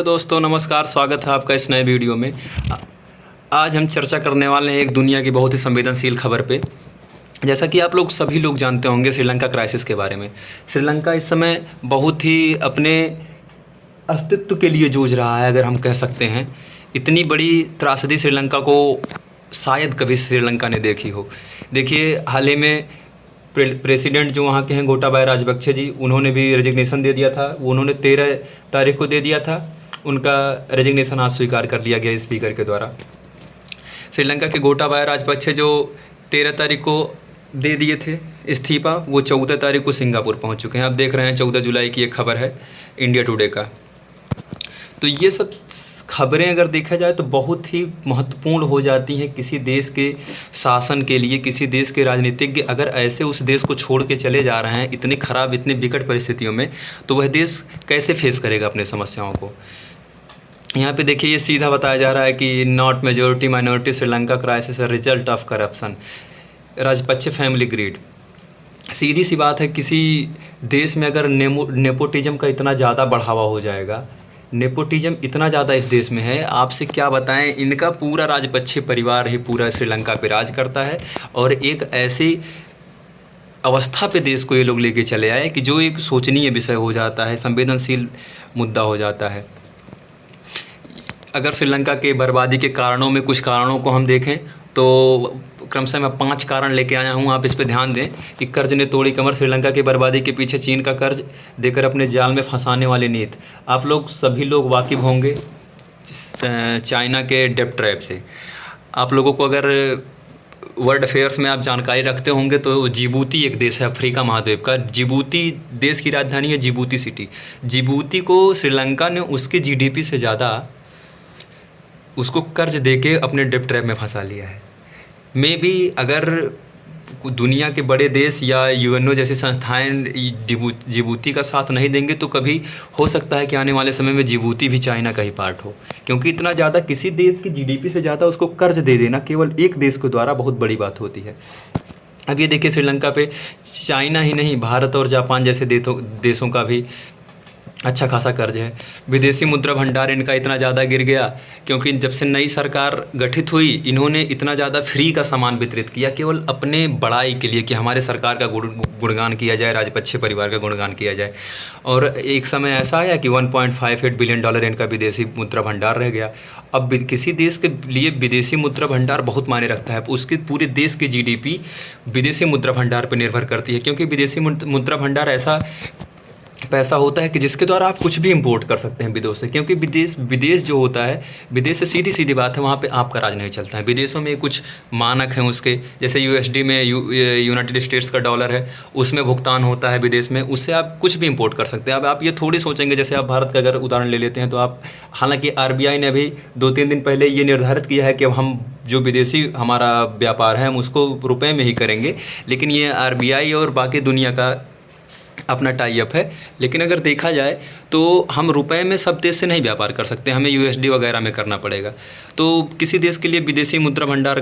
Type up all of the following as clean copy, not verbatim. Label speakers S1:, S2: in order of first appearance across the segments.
S1: Hello दोस्तों, नमस्कार। स्वागत है आपका इस नए वीडियो में। आज हम चर्चा करने वाले हैं एक दुनिया की बहुत ही संवेदनशील खबर पे। जैसा कि आप लोग सभी लोग जानते होंगे श्रीलंका क्राइसिस के बारे में। श्रीलंका इस समय बहुत ही अपने अस्तित्व के लिए जूझ रहा है, अगर हम कह सकते हैं। इतनी बड़ी त्रासदी श्रीलंका को शायद कभी श्रीलंका ने देखी हो। देखिए, हाल ही में प्रेसिडेंट जो वहाँ के हैं गोटाबाया राजपक्षे जी, उन्होंने भी रेजिग्नेशन दे दिया था। उन्होंने 13 तारीख को दे दिया था। उनका रेजिग्नेशन आज स्वीकार कर लिया गया स्पीकर के द्वारा। श्रीलंका के गोटाबाया राजपक्षे जो 13 तारीख को दे दिए थे इस्तीफा, वो 14 तारीख को सिंगापुर पहुँच चुके हैं। आप देख रहे हैं 14 जुलाई की एक खबर है इंडिया टुडे का। तो ये सब खबरें अगर देखा जाए तो बहुत ही महत्वपूर्ण हो जाती हैं किसी देश के शासन के लिए। किसी देश के राजनीतिज्ञ अगर ऐसे उस देश को छोड़ के चले जा रहे हैं इतनी ख़राब, इतनी विकट परिस्थितियों में, तो वह देश कैसे फेस करेगा अपने समस्याओं को। यहाँ पे देखिए, ये सीधा बताया जा रहा है कि not majority minority Sri Lanka crisis result of corruption, Rajapaksa family greed. सीधी सी बात है, किसी देश में अगर नेपोटिज्म का इतना ज़्यादा बढ़ावा हो जाएगा, नेपोटिज्म इतना ज़्यादा इस देश में है, आपसे क्या बताएं। इनका पूरा राजपक्षे परिवार ही पूरा श्रीलंका पे राज करता है और एक ऐसी अवस्था पे देश को ये लोग लेके चले आए कि जो एक सोचनीय विषय हो जाता है, संवेदनशील मुद्दा हो जाता है। अगर श्रीलंका के बर्बादी के कारणों में कुछ कारणों को हम देखें तो क्रमशः मैं 5 कारण लेके आया हूँ। आप इस पे ध्यान दें कि कर्ज ने तोड़ी कमर, श्रीलंका की बर्बादी के पीछे चीन का कर्ज देकर अपने जाल में फंसाने वाली नीति। आप लोग सभी लोग वाकिफ़ होंगे चाइना के डेब्ट ट्रैप से। आप लोगों को अगर वर्ल्ड अफेयर्स में आप जानकारी रखते होंगे तो जिबूती एक देश है अफ्रीका महाद्वीप का। जिबूती देश की राजधानी है जिबूती सिटी। जिबूती को श्रीलंका ने उसके जीडीपी से ज़्यादा उसको कर्ज देके अपने डेब्ट ट्रैप में फंसा लिया है। मे भी अगर दुनिया के बड़े देश या यूएनओ जैसी संस्थाएं जिबूती का साथ नहीं देंगे तो कभी हो सकता है कि आने वाले समय में जिबूती भी चाइना का ही पार्ट हो, क्योंकि इतना ज़्यादा किसी देश की जीडीपी से ज़्यादा उसको कर्ज दे देना केवल एक देश के द्वारा बहुत बड़ी बात होती है। अब ये देखिए, श्रीलंका पे चाइना ही नहीं, भारत और जापान जैसे देशों का भी अच्छा खासा कर्ज है। विदेशी मुद्रा भंडार इनका इतना ज़्यादा गिर गया क्योंकि जब से नई सरकार गठित हुई इन्होंने इतना ज़्यादा फ्री का सामान वितरित किया केवल अपने बड़ाई के लिए कि हमारे सरकार का गुणगान किया जाए, राजपक्षे परिवार का गुणगान किया जाए। और एक समय ऐसा आया कि $1.58 बिलियन इनका विदेशी मुद्रा भंडार रह गया। अब किसी देश के लिए विदेशी मुद्रा भंडार बहुत मायने रखता है। उसके पूरे देश की जीडीपी विदेशी मुद्रा भंडार पर निर्भर करती है, क्योंकि विदेशी मुद्रा भंडार ऐसा पैसा होता है कि जिसके द्वारा आप कुछ भी इंपोर्ट कर सकते हैं विदेश से। क्योंकि विदेश जो होता है, विदेश से सीधी बात है, वहाँ पे आपका राज नहीं चलता है। विदेशों में कुछ मानक हैं उसके, जैसे यूएसडी में यूनाइटेड स्टेट्स का डॉलर है, उसमें भुगतान होता है विदेश में, उससे आप कुछ भी इंपोर्ट कर सकते हैं। अब आप ये थोड़ी सोचेंगे, जैसे आप भारत का अगर उदाहरण ले लेते हैं तो आप, हालांकि आरबीआई ने अभी 2-3 दिन पहले ये निर्धारित किया है कि अब हम जो विदेशी हमारा व्यापार है हम उसको रुपये में ही करेंगे, लेकिन ये आरबीआई और बाकी दुनिया का अपना टाई अप है। लेकिन अगर देखा जाए तो हम रुपए में सब देश से नहीं व्यापार कर सकते, हमें यूएसडी वगैरह में करना पड़ेगा। तो किसी देश के लिए विदेशी मुद्रा भंडार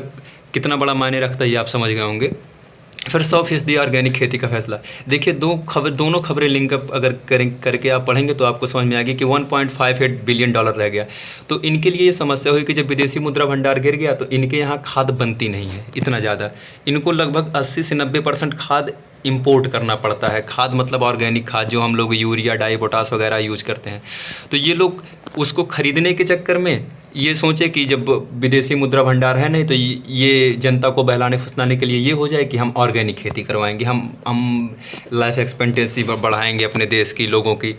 S1: कितना बड़ा मायने रखता है ये आप समझ गए होंगे। फिर 100% ऑर्गेनिक खेती का फैसला। देखिए, दोनों खबरें लिंकअप अगर करके आप पढ़ेंगे तो आपको समझ में आ गई कि $1.58 बिलियन रह गया। तो इनके लिए ये समस्या हुई कि जब विदेशी मुद्रा भंडार गिर गया तो इनके यहाँ खाद बनती नहीं है इतना ज़्यादा। इनको लगभग 80 से 90% खाद इंपोर्ट करना पड़ता है। खाद मतलब ऑर्गेनिक खाद, जो हम लोग यूरिया, डाई, पोटास वगैरह यूज करते हैं। तो ये लोग उसको खरीदने के चक्कर में ये सोचे कि जब विदेशी मुद्रा भंडार है नहीं तो ये जनता को बहलाने फुसलाने के लिए ये हो जाए कि हम ऑर्गेनिक खेती करवाएंगे, हम लाइफ एक्सपेक्टेंसी बढ़ाएंगे अपने देश की लोगों की।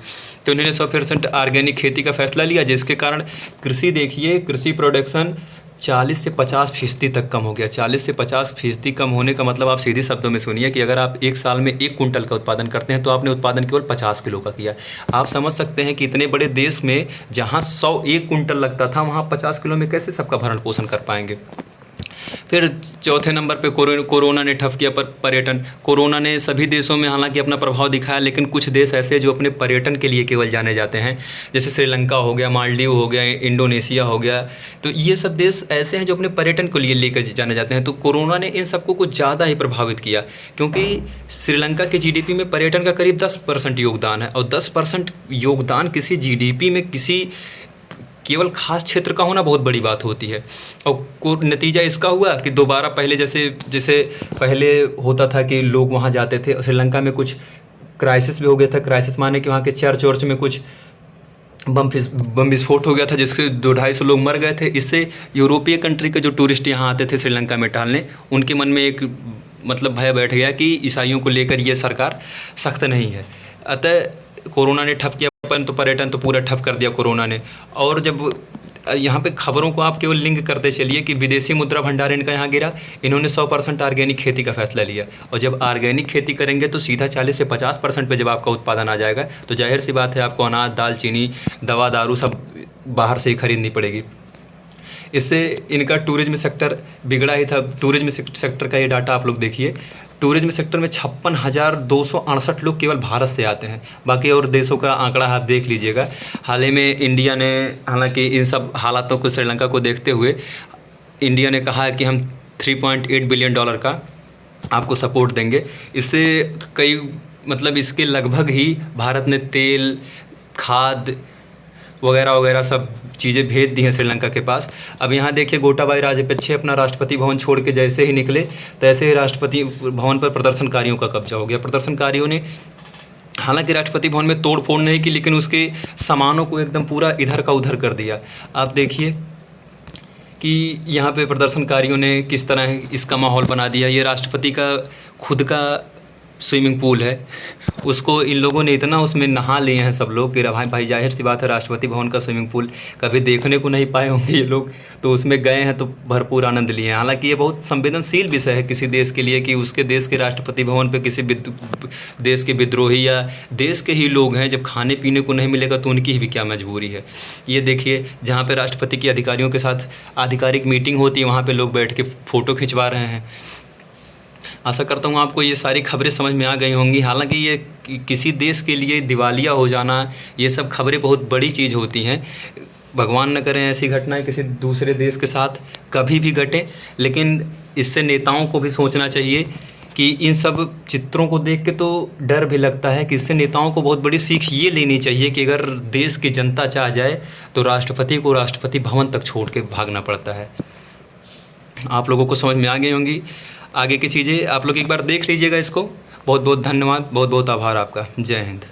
S1: तो उन्होंने 100% ऑर्गेनिक खेती का फैसला लिया, जिसके कारण कृषि, देखिए, कृषि प्रोडक्शन 40 से 50% तक कम हो गया। 40 से 50% कम होने का मतलब आप सीधे शब्दों में सुनिए कि अगर आप एक साल में 1 कुंटल का उत्पादन करते हैं तो आपने उत्पादन केवल 50 किलो का किया। आप समझ सकते हैं कि इतने बड़े देश में जहां 101 कुंटल लगता था वहां 50 किलो में कैसे सबका भरण पोषण कर पाएंगे। फिर चौथे नंबर पे कोरोना ने ठप किया पर्यटन। कोरोना ने सभी देशों में हालांकि अपना प्रभाव दिखाया, लेकिन कुछ देश ऐसे जो अपने पर्यटन के लिए केवल जाने जाते हैं, जैसे श्रीलंका हो गया, मालदीव हो गया, इंडोनेशिया हो गया। तो ये सब देश ऐसे हैं जो अपने पर्यटन को लिए लेकर जाने जाते हैं। तो कोरोना ने इन सबको कुछ ज़्यादा ही प्रभावित किया, क्योंकि श्रीलंका के जीडीपी में पर्यटन का करीब 10% योगदान है, और 10% योगदान किसी जीडीपी में किसी केवल खास क्षेत्र का होना बहुत बड़ी बात होती है। और को नतीजा इसका हुआ कि दोबारा पहले जैसे पहले होता था कि लोग वहाँ जाते थे। श्रीलंका में कुछ क्राइसिस भी हो गया था। क्राइसिस माने कि वहाँ के चर्च वर्च में कुछ बम विस्फोट हो गया था, जिससे 200-250 लोग मर गए थे। इससे यूरोपीय कंट्री के जो टूरिस्ट यहाँ आते थे श्रीलंका में टहलने, उनके मन में एक मतलब भय बैठ गया कि ईसाइयों को लेकर ये सरकार सख्त नहीं है। अतः कोरोना ने ठप किया, परंतु पर्यटन तो पूरा ठप कर दिया कोरोना ने। और जब यहाँ पे खबरों को आप केवल लिंक करते चलिए कि विदेशी मुद्रा भंडार इनका यहाँ गिरा, इन्होंने 100% ऑर्गेनिक खेती का फैसला लिया। और जब ऑर्गेनिक खेती करेंगे तो सीधा 40 से 50% पे जब आपका उत्पादन आ जाएगा, तो जाहिर सी बात है आपको अनाज, दाल, चीनी, दवा दारू सब बाहर से ही खरीदनी पड़ेगी। इससे इनका टूरिज्म सेक्टर बिगड़ा ही था। टूरिज्म सेक्टर का ये डाटा आप लोग देखिए, टूरिज्म सेक्टर में 56,268 लोग केवल भारत से आते हैं। बाकी और देशों का आंकड़ा आप देख लीजिएगा। हाल ही में इंडिया ने, हालांकि इन सब हालातों को, श्रीलंका को देखते हुए इंडिया ने कहा है कि हम $3.8 बिलियन का आपको सपोर्ट देंगे। इससे कई मतलब इसके लगभग ही भारत ने तेल, खाद वगैरह वगैरह सब चीज़ें भेज दी हैं श्रीलंका के पास। अब यहाँ देखिए, गोटाबाया राजपक्षे अपना राष्ट्रपति भवन छोड़ के जैसे ही निकले, तैसे ही राष्ट्रपति भवन पर प्रदर्शनकारियों का कब्जा हो गया। प्रदर्शनकारियों ने हालांकि राष्ट्रपति भवन में तोड़ फोड़ नहीं की, लेकिन उसके सामानों को एकदम पूरा इधर का उधर कर दिया। आप देखिए कि यहाँ पे प्रदर्शनकारियों ने किस तरह इसका माहौल बना दिया। ये राष्ट्रपति का खुद का स्विमिंग पूल है, उसको इन लोगों ने इतना उसमें नहा लिए हैं सब लोग कि भाई जाहिर सी बात है, राष्ट्रपति भवन का स्विमिंग पूल कभी देखने को नहीं पाए होंगे ये लोग, तो उसमें गए हैं तो भरपूर आनंद लिए हैं। हालांकि ये बहुत संवेदनशील विषय है किसी देश के लिए कि उसके देश के राष्ट्रपति भवन पे किसी देश के विद्रोही या देश के ही लोग हैं, जब खाने पीने को नहीं मिलेगा तो उनकी भी क्या मजबूरी है। ये देखिए, जहाँ पर राष्ट्रपति की अधिकारियों के साथ आधिकारिक मीटिंग होती है, वहाँ पर लोग बैठ के फ़ोटो खिंचवा रहे हैं। आशा करता हूँ आपको ये सारी खबरें समझ में आ गई होंगी। हालांकि ये किसी देश के लिए दिवालिया हो जाना, ये सब खबरें बहुत बड़ी चीज़ होती हैं। भगवान न करें ऐसी घटनाएं किसी दूसरे देश के साथ कभी भी घटे, लेकिन इससे नेताओं को भी सोचना चाहिए कि इन सब चित्रों को देख के तो डर भी लगता है कि इससे नेताओं को बहुत बड़ी सीख ये लेनी चाहिए कि अगर देश की जनता चाह जाए तो राष्ट्रपति को राष्ट्रपति भवन तक छोड़ के भागना पड़ता है। आप लोगों को समझ में आ गई होंगी। आगे की चीज़ें आप लोग एक बार देख लीजिएगा इसको। बहुत बहुत धन्यवाद, बहुत बहुत आभार आपका। जय हिंद।